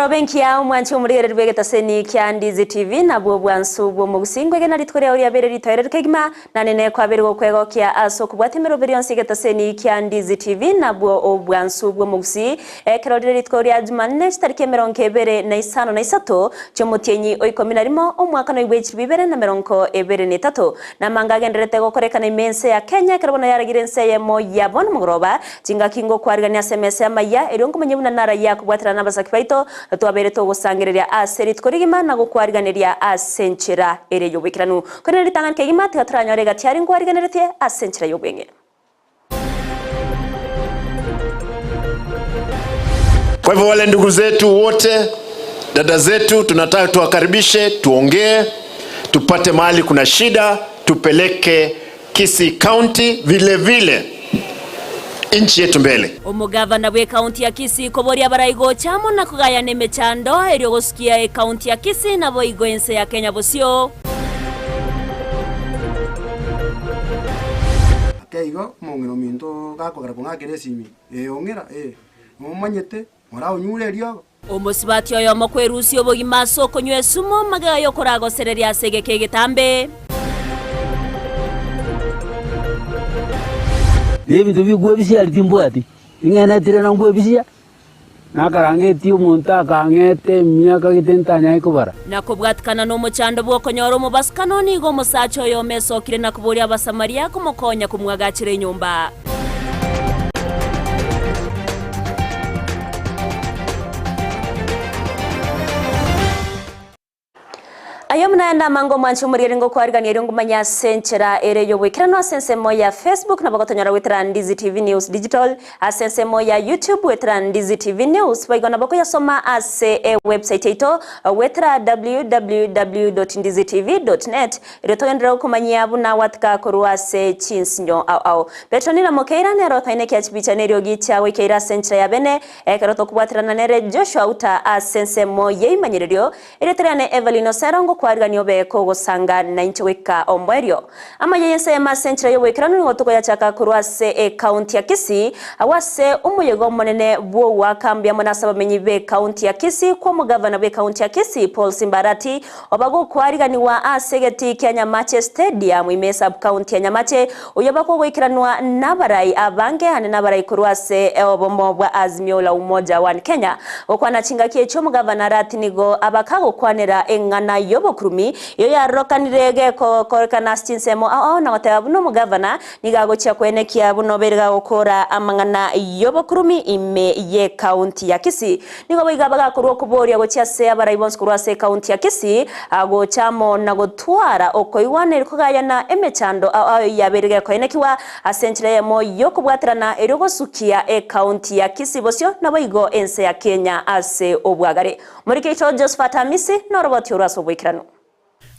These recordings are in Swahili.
Ekero benki ya mwanchi umurere rwegetaseni kya Ndizi TV na bwo bwansu bwo mugusingwe gena ritwere uri abere ritoyere kegima na nene kwa bere kwego kya aso kubwatemero berionsi getaseni kya Ndizi TV na bwo obwansu bwo mugusi ekero ritwere ya Jumanne tariki 23 cyo mutienyi oikomina rimo omwaka no ibwechiri bibere na 23 na manga genderete gokorekana imense ya Kenya ekero bono yaragirense Eyemo yabon mugoroba jinga kingo kwarigania SMS Amayia eriongo menyebuna nara ya kubwatira nabasaki baito twabere to gusangireria aseri tkorigima na gukwariganiria asenchera ere yobikiranu kone ritangana kegima tigatranya rega tiari ngwariganiretie asenchera yobenge. Kwa hivyo wale ndugu zetu wote, dada zetu, tunataka tuwakaribishe, tuongee, tupate mahali kuna shida, tupeleke Kisii County vile vile inchi yetu mbele. Omugavana bwe county ya Kisii koboria baraigo chamo na kugaya nemechando eryo gosikia county ya Kisii na boigo Ensa ya Kenya bosio. Kaigo mongero minto gakogera kungakeresimi ongera mumanyete mora unyure ryo omosibati oyo mokwerusi obogima soko nywe sumo magayo korago sereria segeke getambe. David bigwe bisi alitimbo ati ingena tire na ngwe bisi nakarangeti umuntu akangete myaka gitentanya ikubara nakobwatkana no muchando bwokonyoro mu baskanoni go musacho yo mesokire nakuburia abasamaria kumukonya kumwagachire nyumba. Ayomna na mango manchu murirengo kwarigania ringo manya senchera ere yobwikirano asensemo ya Facebook na bagotonyora witira Ndizi TV News Digital asensemo ya YouTube witira Ndizi TV News baigona bako yasoma ase website ito witira www.ndizitv.net irotogendera kumanyia buna watka koruase chinsinyo au Petrah na Mokeira nero taine kiachibicha neryo gicha wikeira senchera ya bene ekaroto kubwatirana nere Joshua Auta asensemo yeimanyirerio ireterane Everline Osero kwarigania obeko gosanga na inchweka ombwerio Amayia yense masenchera yobwekirano ngotoko ya chaka kurwase county ya Kisii awase umuyego monene bwo wakambya monasaba menyi be county ya Kisii kwa mugavana be county ya Kisii Paul Simbarati obago kwariganiwa asegeti kya Nyamache Stadium imesa county ya Nyamache oyabako gwikiranwa nabarai abange ane nabarai kurwase obombo bwa Azimio la Umoja wa Kenya okwana chingakie cyo mugavana Rati nigo abakago kwanera engana yobokurumi yo yarokanirege ko korkana stinsemo na goteba buno mugavana nigago cya kwenekia buno berga gukora amangana yobokurumi ime ye county ya Kisii nigo bigabaga kurwo kuboria go cya se abarayibons kurwase county ya Kisii ago chamo na gotwara okoiwane kugayana emechando yaberge kwenekiwa asenchire Eyemo yo kubwatirana erogo sukia county ya Kisii bosio nabo igo Ensa ya Kenya ase obwagare muri kicho Josephat Amisi no roboti uraso bwikirano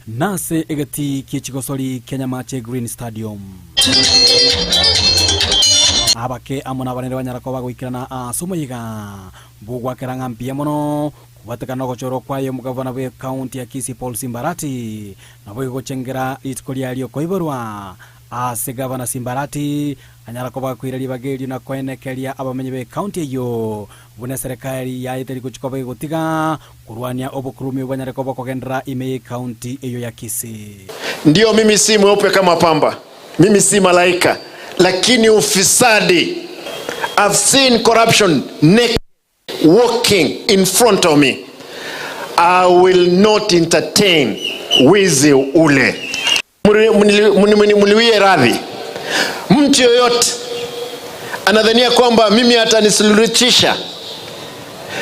nase egati kichigosori Kenya Mache Green Stadium abake amona banere banyarako bagwikirana asumoyiga bugwa keranga mpia mono kubatekana gochoro kwayo mugavana we county ya Kisii Paul Simbarati nabo igochengera itkolia alio koiborwa ase gavana Simbarati anyarako bakwireri bageri na kwenekeria abamenye be county yo bune serikali ya iteri kuchikoba gotiga kurwania obokurumi banyarako bakogendera ime county eyo ya Kisii. Ndio mimi si mweupe kama pamba, mimi si malaika, lakini ufisadi, I've seen corruption naked walking in front of me. I will not entertain wizi ule. Muliwie radhi. Mtu yoyote anadhania kwamba mimi atanisuluhisha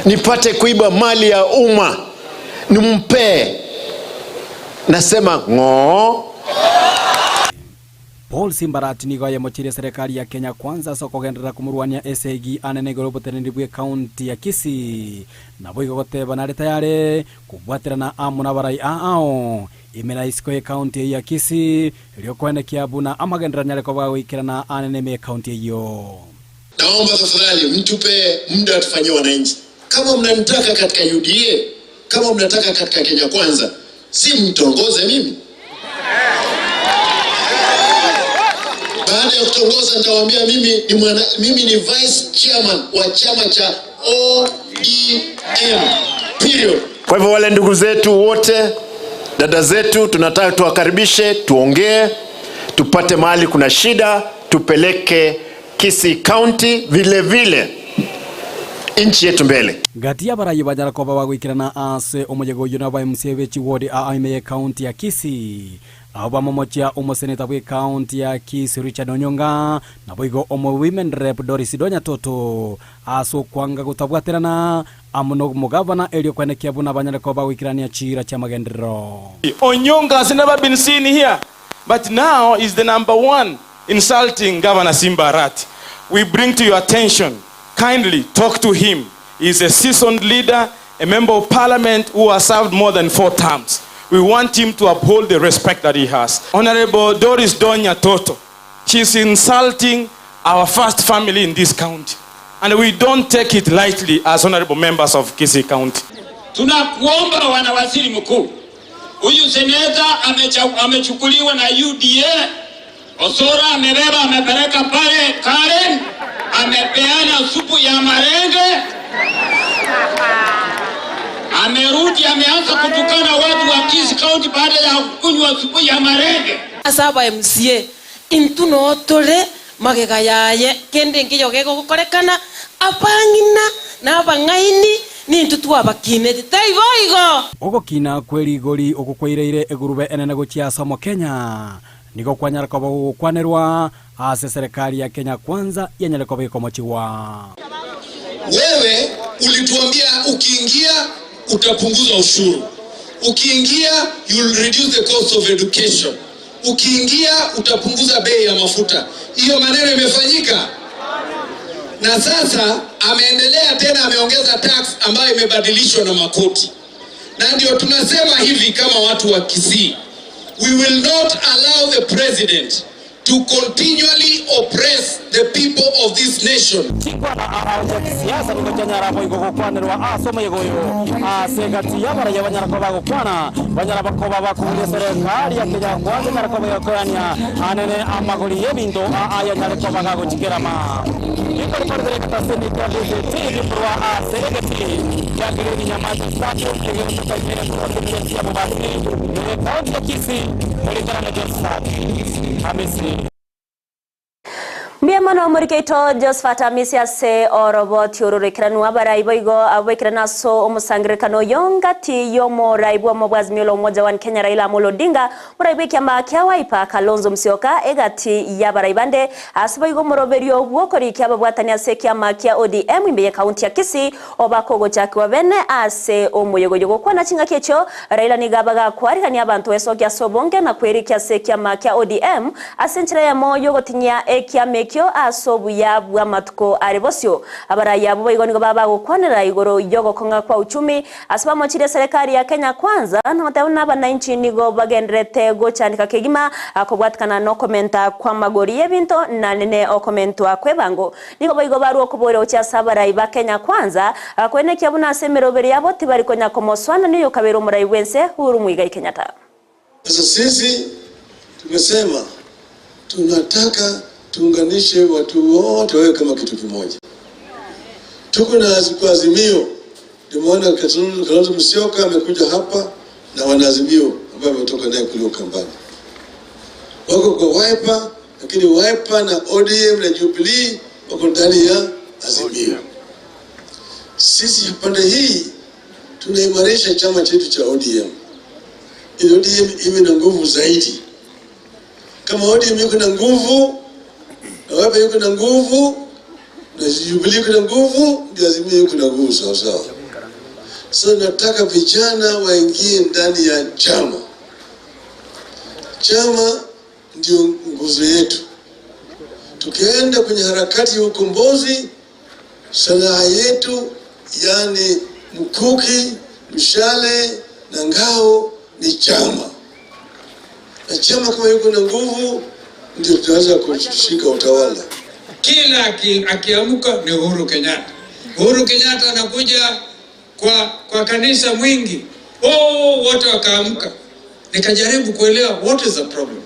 nipate kuiba mali ya umma nimpe, nasema ngo. Paul Simbarati nigo yamochire serikali ya Kenya kwanza soko gendera kumurwania SAG anene gorobotereni bwe county ya Kisii nabo igoteba na leta yare kubwatirana amuna barai imena isiko ya county ya Kisii iliyo kwenda kiabuna amagendera nyareko bagwikirana anene me county hiyo. Naomba tafadhali mtupe muda tufanyie wananchi. Kama mnanitaka katika UDA, kama mnataka katika Kenya kwanza, si mtongoze mimi. Baada ya kutongoza nitawaambia mimi ni vice chairman wa chama cha ODM. period. Kwa hivyo wale ndugu zetu wote, dada zetu, tunataka tuwakaribishe, tuongee, tupate mahali kuna shida, tupeleke Kisii County vile vile inchi yetu mbele. Gatia barayi banyara koba bagwikirana ase omujego yuna ba MCA ward a Amayia County ya Kisii. Aba momochia omoseneta we county ya Kisii Richard Onyonga na boigo omo women rep Doris Donya Toto aso kwanga gutabwaterana amuno mugavana elio kwenekia buna banyara koba gwikirania chira cha magendero. Onyonga has never been seen here, but now is the #1 insulting Governor Simba Arati. We bring to your attention, kindly talk to him. He is a seasoned leader, a member of parliament who has served more than 4 terms. We want him to uphold the respect that he has. Honorable Doris Donya Toto, she is insulting our first family in this county, and we don't take it lightly as honorable members of Kisii County. Tunakuomba wana waziri mkuu, huyu seneta amechukuliwa na UDA. Osero amebeba amepeleka pale Karen, amepeana supu ya marenge, amerudi ameanza kutukana watu wa Kisii County baada ya kunywa supu ya marenge. Asaba MCA intuno otore magega yaye kende ngiyo gego gukorekana apangina na bangaini ni ntutu abakine taivoigo ogo kina kweli goli okukweire egurube enene gochia somo Kenya niko kwanyara koba gukwanerwa ase serikali ya Kenya kwanza yenyele koba ikomochiwa. Wewe ulituambia ukiingia utapunguza ushuru, ukiingia you'll reduce the cost of education, ukiingia utapunguza bei ya mafuta. Hiyo maneno imefanyika? Na sasa ameendelea tena, ameongeza tax ambayo imebadilishwa na makoti. Na ndio tunasema hivi kama watu wa Kisii, we will not allow the president to continually oppress the people of this nation. Chikwana ahauja kisiasa niko janyara boigo gukwanerwa asoma yegoyo asegati yabara yabanyara koba gukwana banyara bakoba bakunde serikali ya Kenya kwanza nyara koba yakorania anene amagoli yebindo aya nyara koba gago chikerama niko ripordere kataseni kwa TV kwa asegati ya gire nyamazi sato kege mtakayene kwa kutia mabasi ni kaunti ya Kisii kulingana na Josephat Hamisi. Mbiamano murikeito Josephat Hamisi ase oroboti ururikiranu abarai boigo abwekirana so omusangirikano yongati yomo raibu amobwazimilo mmoja wa Kenya Raila Amolo Odinga muraibu kyama kya Wiper Kalonzo Musyoka egati yabarai bande asiboigo muroberio bwokori kyababwatani ase kyama kya ODM imbe county ya Kisii obakogo chakwa bene ase omuyogoyogo kwana chinga kecho Raila nigabaga kwarigania abantu esokya sobonge na kwerikya ase kyama kya ODM asenchira ya moyo gotinya ekyame kyo asobu ya bwamatuko aribosyo abaraya boigo nigo baba gukwanira igoro yogo konga kwa uchumi asaba mochire serikali ya Kenya kwanza na tauna bana inchi nigo bagendrete go chandika kegima akobwatkana no komenta kwa magori yebinto na nene o komentwa kwebango nigo boigo baru okobore ocha sabara iba Kenya kwanza kwene kyabuna semeroberi yabo tibari konya komoswana niyo kabero murai wense huru muiga Kenyatta. Sasa sisi tumesema tunataka tuunganishe watu wote wawe kama kitu kimoja. Tuko na azimio. Ndio maana Kalonzo Musyoka amekuja hapa na wanaazimio ambao wametoka naye kule Ukambani. Wako kwa Wiper, lakini Wiper na ODM na Jubilee wako ndani ya azimio. Sisi pande hii tunaimarisha chama chetu cha ODM. Ili ODM iwe na nguvu zaidi. Kama ODM yuko na nguvu, na Wiper yuko na nguvu, na Jubilee yuko na nguvu, ndio azimio yuko na nguvu sawa sawa. Sasa nataka vijana waingie ndani ya chama. Chama ndio nguzo yetu. Tukienda kwenye harakati ya ukombozi, sanaa yetu, yani mkuki, mshale na ngao ni chama. Na chama kama yuko na nguvu, ndio tunaweza kushika utawala. Kila akiamka ni Uhuru Kenyatta. Uhuru Kenyatta anakuja kwa kanisa mwingi. Wote wakaamka. Nikajaribu kuelewa what is the problem.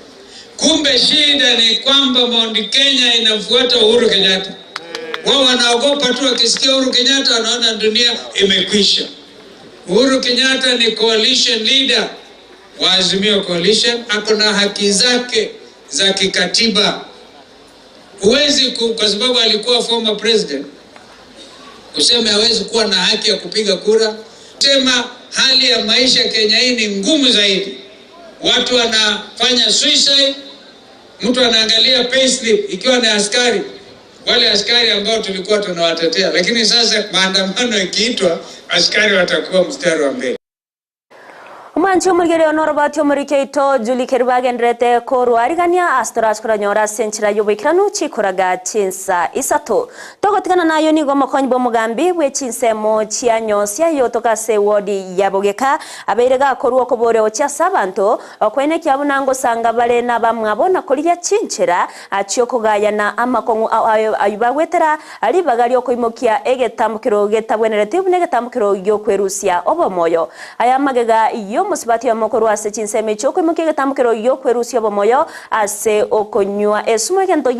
Kumbe shida ni kwamba Mount Kenya inafuata Uhuru Kenyatta. Wao wanaogopa tu wakisikia Uhuru Kenyatta wanaona dunia imekwisha. Uhuru Kenyatta ni coalition leader wa Azimio Coalition, ako na haki zake za kikatiba. Huwezi kwa sababu alikuwa former president useme hawezi kuwa na haki ya kupiga kura. Sema hali ya maisha Kenya hii ni ngumu zaidi. Watu wanafanya suicide, mtu anaangalia payslip ikiwa ni askari. Wale askari ambao tulikuwa tunawatetea, lakini sasa maandamano ikiitwa, askari watakuwa mstari wa mbele. Umanchi umurigere onorobati omurikeito Julie Kerubagendrete korwarigania astorach kuranyora senchira yobikiranu chikoraga chinsa isato togotikana nayo nigo mokonyi bomugambi bwe chinsemo chianyosia yotoka se wodi yabogeka abeirega koruo kobore ocha sabanto okwene kyabunango sanga bale na bamwabona koliya chinchira achiyokogaya na amakongu ayubagwetera ali bagali okoimokia egetambukiro getabwenerete bunegetambukiro yokwerusia obomoyo aya magega iyo musibati ya mokoro ase chinseme choko mukege tamukero yo kwerusia bomoyo ase okonywa esumo gento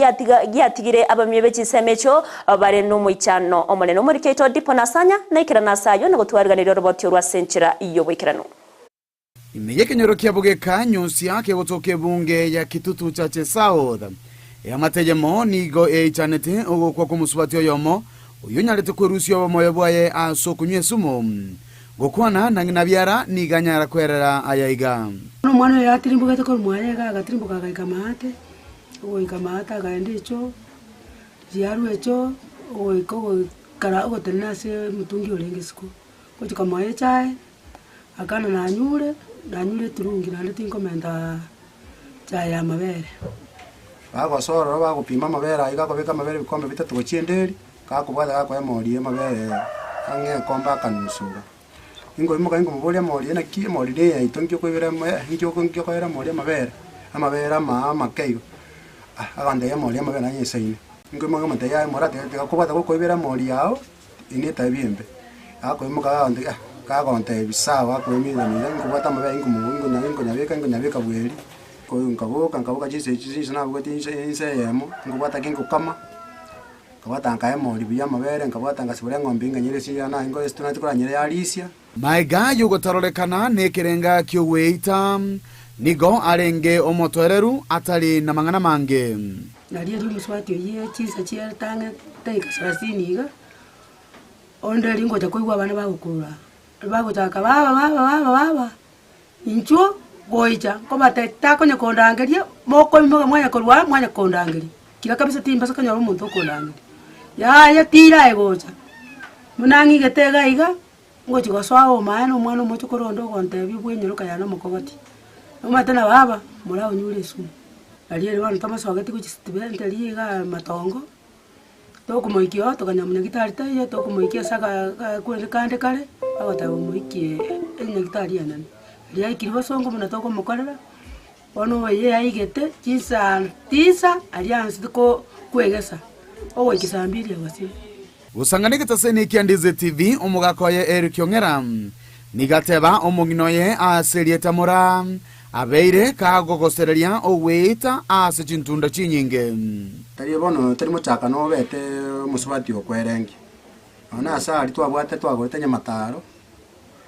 yatigire abamyebe chinseme cho bare no muichano omone no murikeito diponasanya na ikirana sayo no gutwariganira roboti rwa senchira iyo bwikirano imeye kenyoro kyabugeka nyonsi yake gotoke bunge ya kitutu cha South ya matejemo nigo echanete ogo kwa kumusibati yomo uyonyarete kwerusia bomoyo bwaye asokonywe sumo gokwana nanginabyara niganyara kwerera ayaiga no mwana yatirimbuka ko mwanya agatimbuka kaikamate uwo ikamata agaendicho ziaru echo uwo iko kara uwo tenase mutungi olengesiko ko chikamaye chae akana nanyure turungi nande tinkomenta chae ya mabere bagosoro bagupima mabere aiga kobeka mabere bikombe bitatu gochienderi kakubwada gakoyamoriye mabere ange komba kanusura ingo imoka ingo mbolia mori na kie mori de itongyo ko ibera ngyo ko ngyo ko era mori amabera makeigo agande ya mori amabera nyesaine ingo imoka mataya morate ko bata ko ibera mori yao ineta biembe ako imoka ande ka gonte bisawa ko mi na ngo bata amabera ingo nyabeka bweri ko ngaboka jise na bwati inse Eyemo ngo bata kingo kama kabata nkaye mori biya mabere nkabata ngasibure ngombe nganyire siyana ingo estunati kuranyire alisia maiga yugotarolekana nekerenga kyoweita nigo arenge omotwereru atali na mangana mange nari ari muswati ye chisa chia tanga taika 30 iga onde lingo takoigwa bana bagukura bagutaka baba incho goija kobata takonya kondangeria moko imoga mwanya korwa mwanya kondangeria kila kabisa timba sakanya umuntu kondangeria ya tira egoja munangi getega iga ngo chigoswaho maana umwana umucho korondo gontebi bwenyeruka yana mukobati umatana baba mura unyure su aliye wana tamasogeti kuchistibente liga matongo tokumoikio tokanyamunya gitari tayo tokumoikia saka kwende kande kale agotabo moikie enya gitari yanani liya ikiribo songo muna toko mukorera ono ye aigete chisa tisa aliansi ko kwegesa owo ikisambiri abasi usanganike taseni kia Ndizi TV omugakoye Erikyongera nigateba omonginoye aserieta mura abeire kagogosereria oweita ase chintunda chinyinge tari bono tari muchaka no bete musubati okwerengi ona asa ali twabwate twagotenya mataro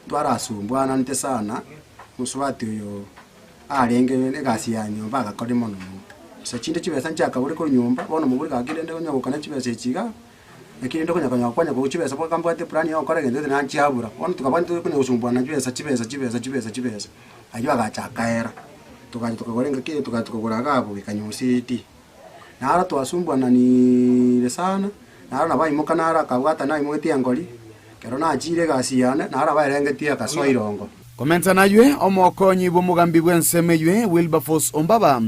twarasumbwana nte sana musubati yo arenge negasi yanyu baga kodi mono se chinde chibesa nchaka buri ko nyumba bono muguri gakirende konyagukana chibesa echiga ekiri ndo kunyakanya kwanya ko chibesa kwa kambwate plan yo kora gende na chiabura bono tukabandi kunya usumbwana chibesa ayo agachakaera tukagorenga kile tukagora gabo bikanyusiti nara twasumbwana ni sana nara nabayimuka nara kabwata nayi mweti angoli kero na ajire gasiyana nara bayirengetia kaswairongo komenta naywe omokonyi bomugambi bwenseme Wilberforce Ombaba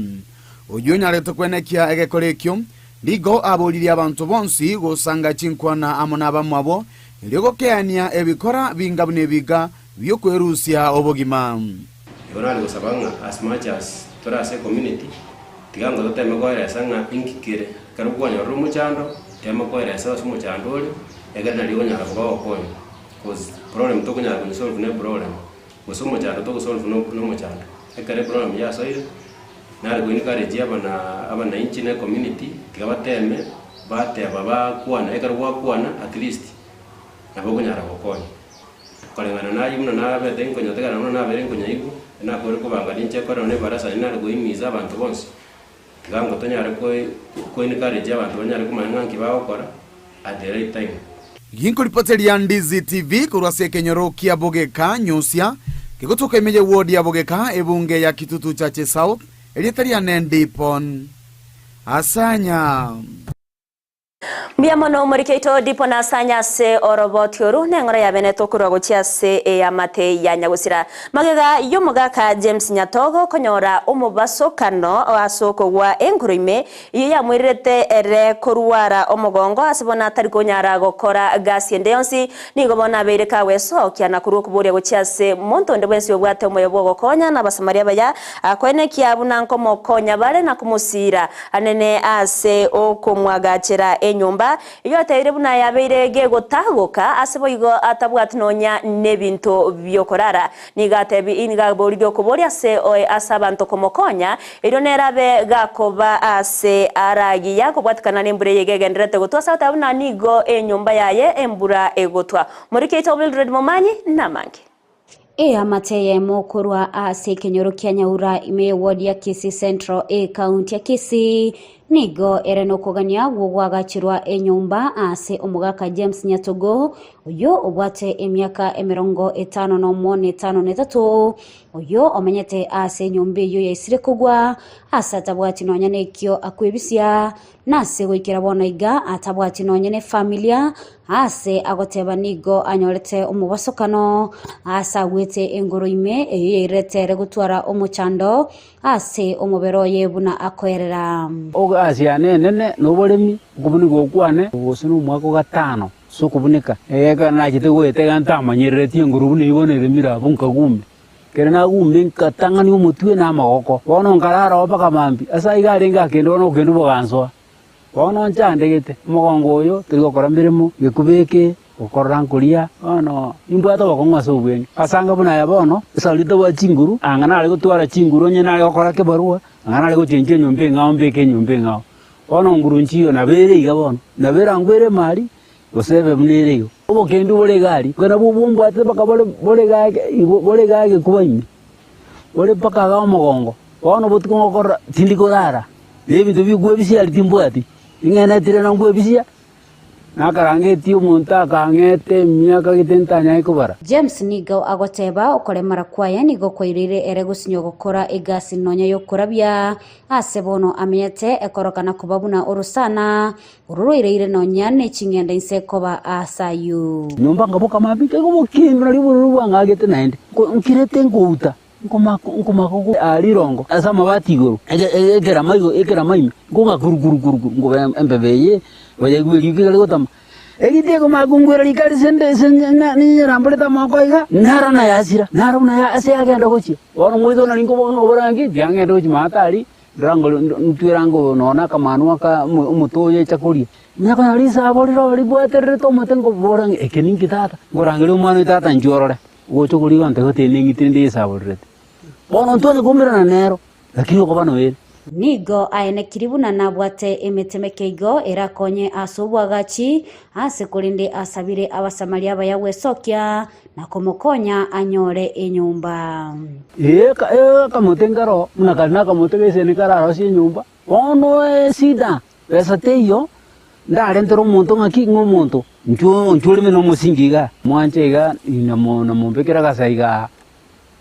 oyonyarete kwenekia egekorekyo nigo aboliri abantu bonsi gosanga chinkwana amona bamwabo iligo keania ebikora bingabune biga byokwerusia obogima yorali gusabanga as much as torase community tigango toteme koera sanga inkikire karugwanya rumu chando tema koera sa sumu chandole egana ligo nyara ko koyo cause problem to kunya ko solve ne problem musumo chando to solve no chando ekare problem ya soire na ko ni kare jia abana inchi ne community tigabateme bate baba kuana ekarwa kuana at least nabo kunyara ko koyo kolengana na yumna na bete nkonyoteka na na bere nkonyiku na kore kubanga ninche kore ne barasa ina go imiza abantu bonse gango tonyare ko encourage abantu banyare kumanya kibaho kora at the right time. Yinkuripoteria Ndizi TV kurwase kenyorokia Bogeka nyusia kigutuka imeje ward ya Bogeka ebunge ya Kitutu Chache South elitaria nendipon asanya Mbiamono murikeito dipo na sanya se orobotioru nengora ya beneto kurogochia se ya mate ya nyagusira magega yomugaka James Nyatogo konyora umubasokano asoko wa enkurime ya mwirete ere kuruara omugongo asibona tariko nyara gokora Gusii and Nyamira nigobona bereka weso kyana kurukuburia gochia se monto ndebwensi obwate omoyobo gokonya na basamaria baya akwene kiabuna nkomo konya bare na kumusira anene ase okumwagachira nyumba iyo ateire buna yabeire gutaguka asibo igo atabwati nonya nebinto byokorara nigatebi inigabori byo kuboria se asabanto komokonya iro nerabe gakoba ase aragi yakobwatikana nembure yegenderete gutwasa atabuna nigo enyumba yaye embura egotwa muri keito Mildred Momanyi namange amate Eyemo kurwa ase kenyorokia Nyamira ime ward ya Kisii Central county ya Kisii nigo ereno kugania gwagachirwa enyumba ase omugaka James Nyatogo uyo obwate emyaka 53 uyo omenyete ase nyumba yo yaisire kugwa asa tabwati nonya nekyo akwebisia nase gwikira bona iga atabwati nonya ne familia ase agoteba nigo anyorete omubasokano asa gwete engoro ime eyo iretere gutwara omuchando ase omubero yebuna akoerera Asia nene noboremi kubuni gokwane gosinu mwako gatano so kubunika ega na kite gwetega ntamanyereti enguru ni ibonere mira bunka gumbe kere na gumbe nkatangani umutwe na magoko bono ngarara opaka mambi asa igari ngakendo no kendo boganzwa bono nchandegete mugongo uyo turigokora mirimo gikubeke ukorra nkuria ono imbwata bakongwa sobweni asanga buna ya bono salito wa chinguru angana ari gutwara chinguru nyena ari gokora kebarua angana ari guchenje nyumbe ngao mbeke nyumbe ngao ono nguru nchiyo na bere igabono na bera ngwere mari osebe mnereyo obo kendo bole gari kana bubumbwate bakabole bole gage kubaimi bole paka ga mugongo ono butukongokora tindikorara nebintu bigwe bisi ari timbwati ingene tire na ngwe bisia nakarangeti umuntu akangete myaka gitentanya ikubara James nigo agoteba okoremara kwaya nigo koirire ere gusinyo gukora Gusii nonya yo kurabya asebono amyete ekorokana kubabuna urusana uruire nonya ne chingenda insekoba asayu nyumba ngaboka mabike gobokindu nali burubwa ngagete naende nkirete ngouta nkomako alirongo asa mabati iguru egera maimi ngonga guruguru ngo embebeye bayegwiri kigale gotama egitego magungwera likali sende ni rambole tamako iga nara na yasira nara una ya ase agenda gochi wono mwizo na lingo bongo borangi byangenda gochi matali drango ntwirango nona kamanu aka umutoye chakuri nyako nalisa aboliro libwatere to matengo borangi ekeningi tata gorangire umwana tata njorore gocho kuri gante gote ningitinde sabolire bono ntone kumira na nero lakini ko bano wele nigo aene kiribuna nabwate emetemekeigo erakonye asobwagachi asekulinde asabire abasamaria bayagwesokia na komokonya anyore enyumba kamotengaro mnakalina kamotengese nikararo si nyumba ono sida pesa teyo ndare ntero umuntu ngaki ngomuntu nchulime no musingiga mwanchega inamombekera gasaiga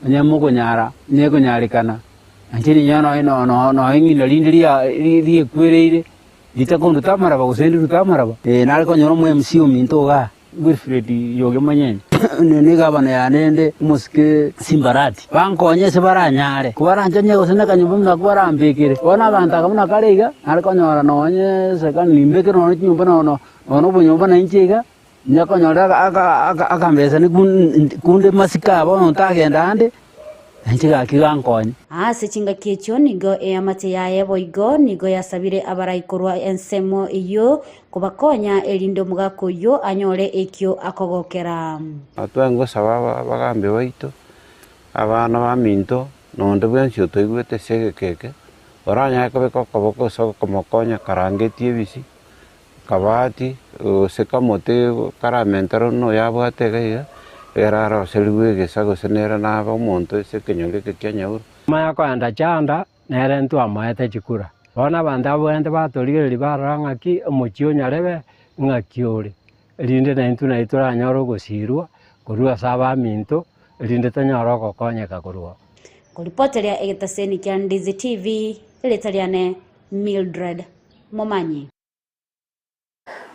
nyamo konyara neko nyarikana anchini nyano no ingina lindiria ri kwereire litakondo tamaraba kusendi rutamaraba nali konyoro mu MC uminto ga Wilfred yoge manyenye ne gabana ya nende muske simbarati bankonye se baranyare kubaranje gusena kanyumba mna kubarambekire bona banta kamuna kareiga nali konyora nonye se kan limbekire no nyumba no bunyumba na inchiga nyakonyora akambesa ni kunde masika bono tagenda ande nchiga kigankonye chinga kicho nigo amate ya Eyemo igo nigo yasabire abarayikorwa ensemo iyo kubakonya elindo mugako yo anyore ekyo akogokera atwango sababa bagambe baito abana baminto nonde bwencio toigwete segekeke oranya kabeko koboko so komokonya karangeti ebisi kabati sekamote karamentero no yabwate gaiga eraro seriwe gesago senera na ba monto se kenyonge ke kenyaur maya ko anda chanda nere ntu amaete chikura bona banda bwende batorigeri baranga ki omochio nyarebe ngakiore rinde na ntu na itura nyoro gusirwa kurua saba minto rinde tanyoro gokonyeka kurua Kuripoteria egetaseni kia Ndizi TV letaliane Mildred Momanyi.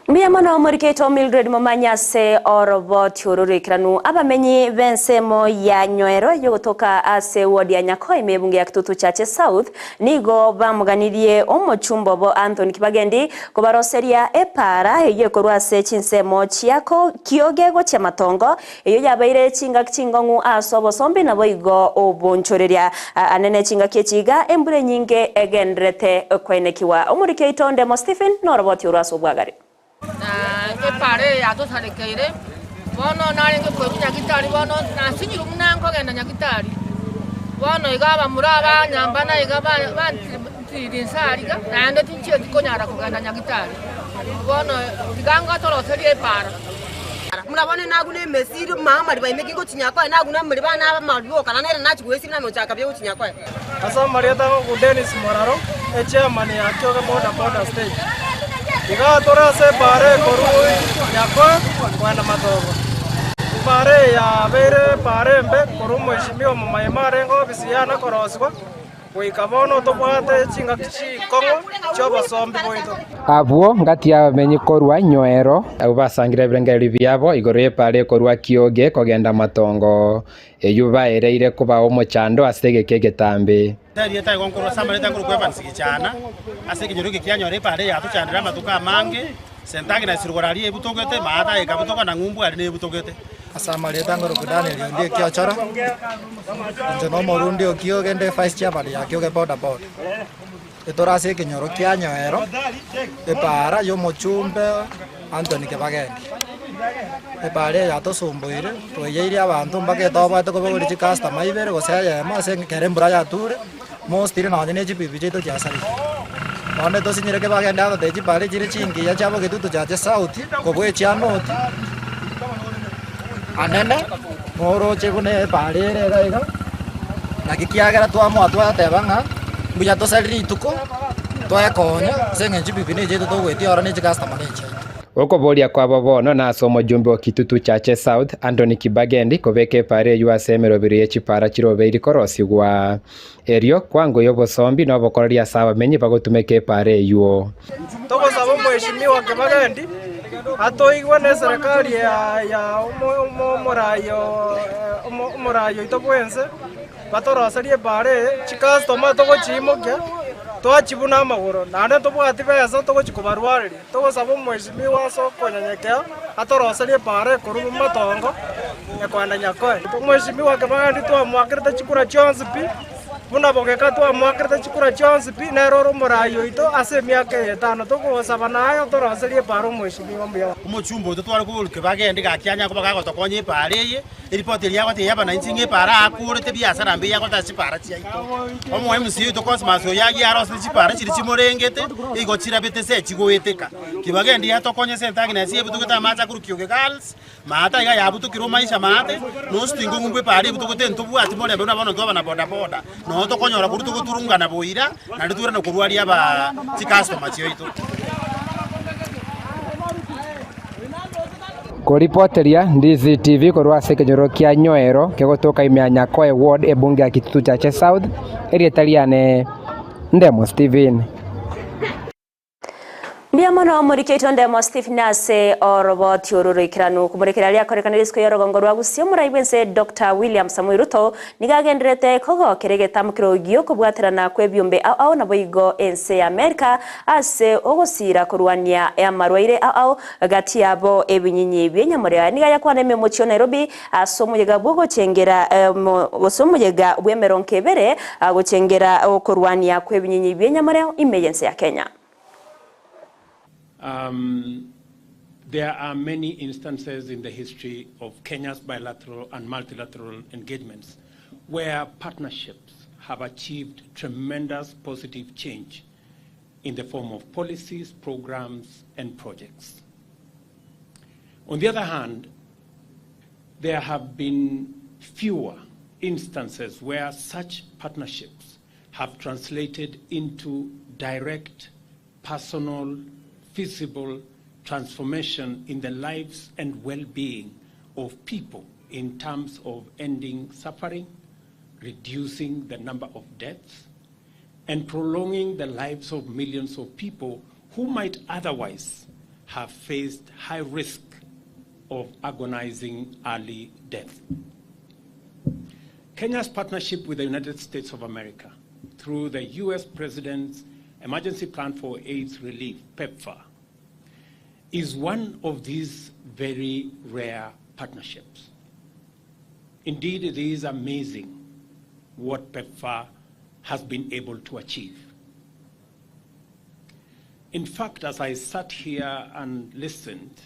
Mbia mono muriketo Mildred Momanya se orobo tiururikiranu abamenyi bensemo ya nywero yogotoka ase wodi ya Nyakoi mebunge ya Kitutu Chache South nigo bamuganirie omochumbo bo Anthony Kibagendi kubaroseria epara eye korwa se chinsemo chiako kiogego cha matongo eyo yabaire chinga chingongu asobo sombi na boigo obonchoreria anene chinga kechiga embure nyinge egendrete kwenekiwa omuriketo Ndemo Stephen norobo tiuraso bwagari ke pare ya to sare keire bono nare ke ko nyakitari bono na sinyiru munanko genda nyakitari bono igaba muraba nyambana igaba bantiri sariga na ndo tinche tikonyara ko genda nyakitari bono tiganga tolo serie para murabone nagune mesiri mama riba imeki ko tinyako naguna muri bana mabibo kana nere nachi kwesi na mochaka byo tinyako asa mariata ko Dennis Moraro chairman ya kyoga boda stage Iga tora se pare korui nyakwa kwenda matogo. Pare ya bere pare mbe korumo ishimio mama rengo bisiana koroswa. Kuikabono to bwate chinga kichi kongo choba sombi boito. Abo ngati amenyi korwa nywero abasangire birengeri byabo igore pare korwa kioge kogenda matongo eyuba ereire kuba omochando asege kegetambe. Tari tai konkoro samale tanguru kwa bansiki chana asege nyoruke kyanyore pare ya tuchandira matuka mange sentagi na sirugorari ebutogete maata ekabutoka na ngumbu ari nebutogete asamale tanguru kudane ndi kyachara njono morundi okio gende vice chairman ya kyoge boda etora se kenyoro kyanyoero epara yo mochumbe Anthony Kibagendi epare ya to somboire to yeiri abantu mbake to bato ko bori customer ibere go saya ma se kerembura ya ture mostire na ne jipi to jasari one to sinyere Kibagendi ado deji pare jire chingi ya chabo Kitutu Chache South ko bwe chiano anene moro chegune pare rega na kikiagera twamo atwa tebanga buya to saliri tuko to yakonya senge jipi ne je to gweti ora ne customer ne che Okoboria kwa bobono na somo jumbe wa Kitutu Chache South Anthony Kibagendi kobeke pare yuasemero biri echipara chirobeiri korosigwa erio kwango yobo sombi no bokoria sawa menyi bagotumeke pare yuo Togo sabo mheshimiwa Kibagendi atoigwa ne serikali ya morayo itobwense batorosarie pare chikastoma togo chimoke twachibuna amagoro nane tobwati besa togochikubarwariri togosaba mheshimiwa soko nyenyekea atoroserie pare koru matongo ekwenda Nyakoi mheshimiwa Kibagendi twamwakirite chikura chionsi pi buna bogeka twamwakirite chikura chionsi pi neroro morayo ito ase miaka 5 togosaba nayo toroserie pare mheshimiwa mbia umuchumbo tutwara ko Kibagendi gakyanya ko bagagotokonye pare ye report eri yagote yaba na insinge para akurete biasara mbi yagota chipara chiaito omo MC to kosmaso yagi aros chipara chiri chimorengete igochira betese chigoweteka Kibagendi yatokonye sentagi na sie butugeta macha kurukioge girls mata iga yabutukiro maisha mate no stingo ngumbe pare butugete ntobu atimore bana bana ndo bana boda no tokonyora kurutuguturunga na boira na ritura no kurwari aba customer chioito Kuripoteria Ndizi TV korwa sekenyoro kia nyoero kegotoka imya Nyakoi ward ebunge ya Kitutu Chache South erietaliane Ndemo Stephen Mbia mono muriketo Ndemo Stephen ase orobo tiururikiranu kumurikira ria korekanirisko yorogongo rwa Gusii muraibense Dr. William Samuel Ruto nigagendrete kogo keregeta mukirogio kubwaterana kwebyumbe au na boigo Ensa ya Amerika ase ogosira kurwania ya marwaire au gati yabo ebinyinyi byenyamure niga yakwane memochio Nairobi asomuyega bwogo chengera osomuyega bwemeronkebere agochengera okurwania kwebinyinyi byenyamure emergency ya Kenya. There are many instances in the history of Kenya's bilateral and multilateral engagements where partnerships have achieved tremendous positive change in the form of policies, programs, and projects. On the other hand, there have been fewer instances where such partnerships have translated into direct, personal, visible transformation in the lives and well-being of people in terms of ending suffering, reducing the number of deaths, and prolonging the lives of millions of people who might otherwise have faced high risk of agonizing early death. Kenya's partnership with the United States of America through the U.S. President's Emergency Plan for AIDS Relief, PEPFAR, is one of these very rare partnerships. Indeed, it is amazing what PEPFAR has been able to achieve. In fact, as I sat here and listened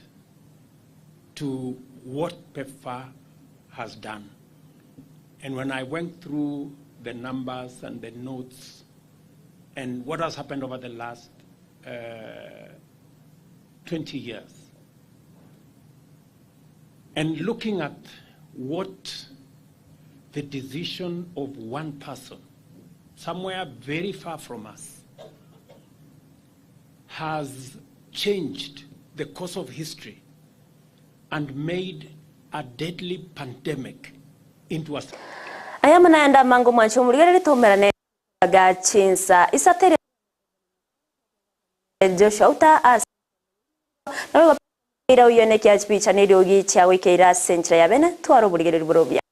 to what PEPFAR has done, and when I went through the numbers and the notes and what has happened over the last 20 years, and looking at what the decision of one person somewhere very far from us has changed the course of history and made a deadly pandemic into a... Ayemo naenda mango mwancho muligere tomerane ga chinsa isatere Joshua Auta as nawe ira uyone kya chipicha ne ryogi chawe keira centre ya bene twaro buligere burobya